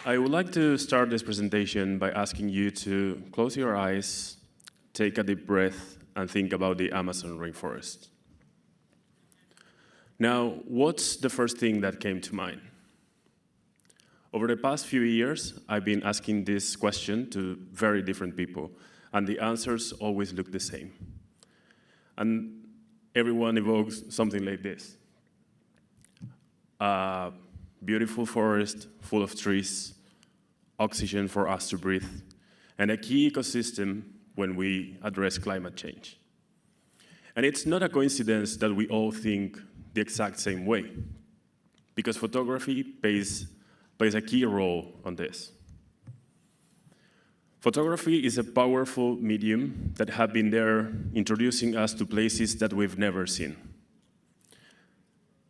I would like to start this presentation by asking you to close your eyes, take a deep breath, and think about the Amazon rainforest. Now, what's the first thing that came to mind? Over the past few years, I've been asking this question to very different people, and the answers always look the same. And everyone evokes something like this. A beautiful forest full of trees, oxygen for us to breathe, and a key ecosystem when we address climate change. And it's not a coincidence that we all think the exact same way, because photography plays a key role on this. Photography is a powerful medium that has been there introducing us to places that we've never seen.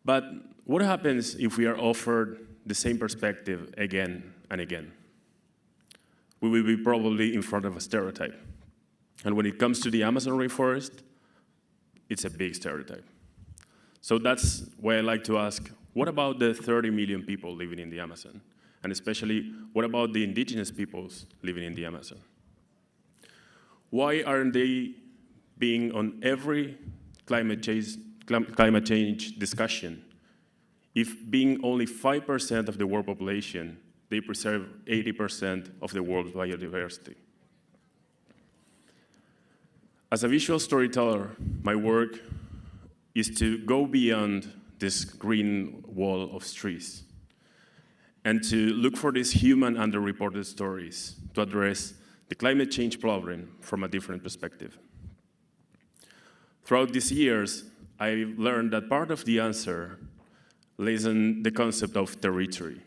But what happens if we are offered the same perspective again and again? We will be probably in front of a stereotype. And when it comes to the Amazon rainforest, it's a big stereotype. So that's why I like to ask, what about the 30 million people living in the Amazon? And especially, what about the indigenous peoples living in the Amazon? Why aren't they being on every climate change discussion if being only 5% of the world population, they preserve 80% of the world's biodiversity? As a visual storyteller, my work is to go beyond this green wall of trees and to look for these human underreported stories to address the climate change problem from a different perspective. Throughout these years, I've learned that part of the answer lays in the concept of territory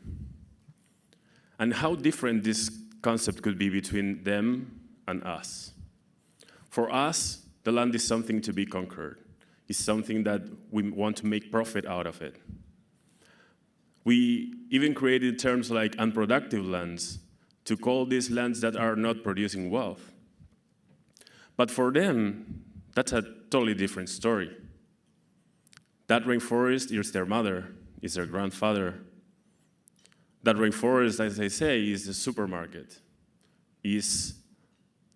and how different this concept could be between them and us. For us, the land is something to be conquered. It's something that we want to make profit out of it. We even created terms like unproductive lands to call these lands that are not producing wealth. But for them, that's a totally different story. That rainforest is their mother, is their grandfather. That rainforest, as I say, is the supermarket, is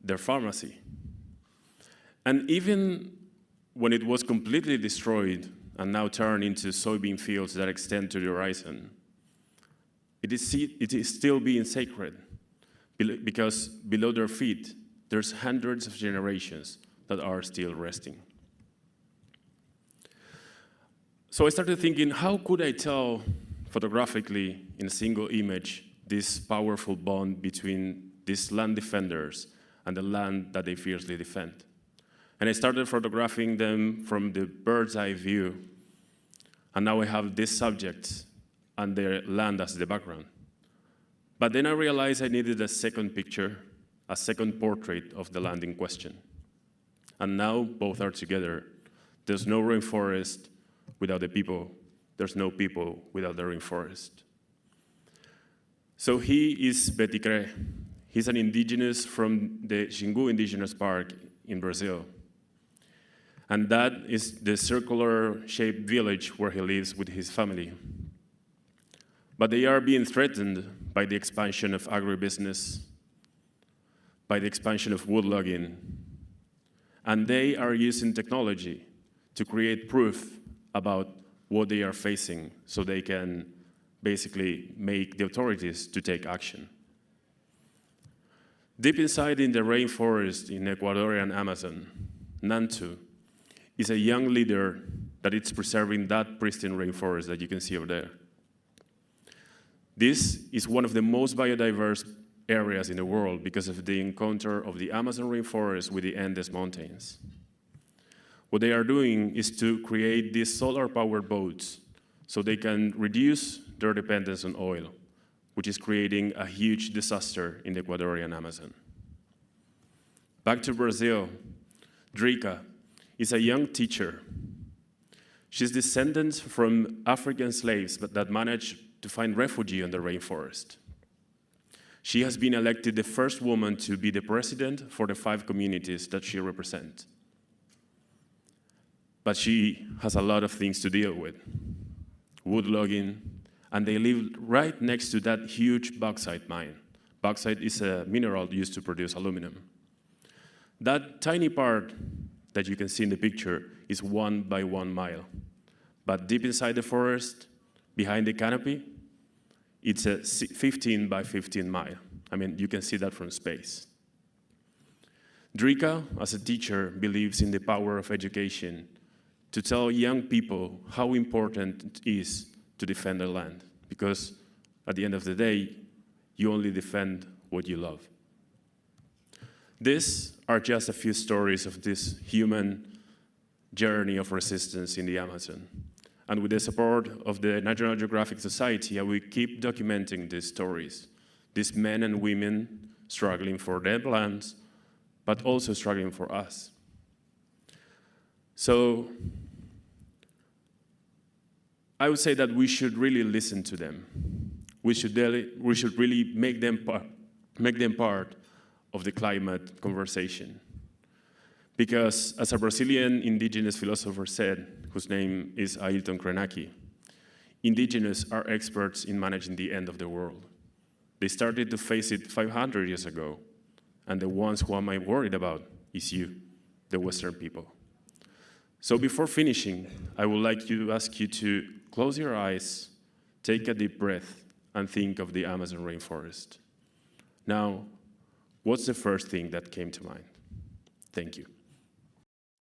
their pharmacy. And even when it was completely destroyed and now turned into soybean fields that extend to the horizon, it is still being sacred because below their feet, there's hundreds of generations that are still resting. So I started thinking, how could I tell photographically in a single image this powerful bond between these land defenders and the land that they fiercely defend? And I started photographing them from the bird's eye view. And now I have this subject and their land as the background. But then I realized I needed a second picture, a second portrait of the land in question. And now both are together. There's no rainforest without the people. There's no people without the rainforest. So he is Beticré. He's an indigenous from the Xingu Indigenous Park in Brazil. And that is the circular-shaped village where he lives with his family. But they are being threatened by the expansion of agribusiness, by the expansion of wood logging, and they are using technology to create proof about what they are facing so they can basically make the authorities to take action. Deep inside in the rainforest in Ecuadorian Amazon, Nantu is a young leader that is preserving that pristine rainforest that you can see over there. This is one of the most biodiverse areas in the world because of the encounter of the Amazon rainforest with the Andes Mountains. What they are doing is to create these solar-powered boats so they can reduce their dependence on oil, which is creating a huge disaster in the Ecuadorian Amazon. Back to Brazil, Drica is a young teacher. She's descendant from African slaves that managed to find refuge in the rainforest. She has been elected the first woman to be the president for the 5 communities that she represents. But she has a lot of things to deal with. Wood logging, and they live right next to that huge bauxite mine. Bauxite is a mineral used to produce aluminum. That tiny part that you can see in the picture is 1 by 1 mile. But deep inside the forest, behind the canopy, it's a 15 by 15 mile. I mean, you can see that from space. Drika, as a teacher, believes in the power of education to tell young people how important it is to defend their land, because at the end of the day, you only defend what you love. These are just a few stories of this human journey of resistance in the Amazon. And with the support of the National Geographic Society, I will keep documenting these stories, these men and women struggling for their lands, but also struggling for us. So I would say that we should really listen to them. We should really make them part of the climate conversation. Because as a Brazilian indigenous philosopher said, whose name is Ailton Krenak, indigenous are experts in managing the end of the world. They started to face it 500 years ago, and the ones who am I worried about is you, the Western people. So before finishing, I would like to ask you to close your eyes, take a deep breath, and think of the Amazon rainforest. Now, what's the first thing that came to mind? Thank you.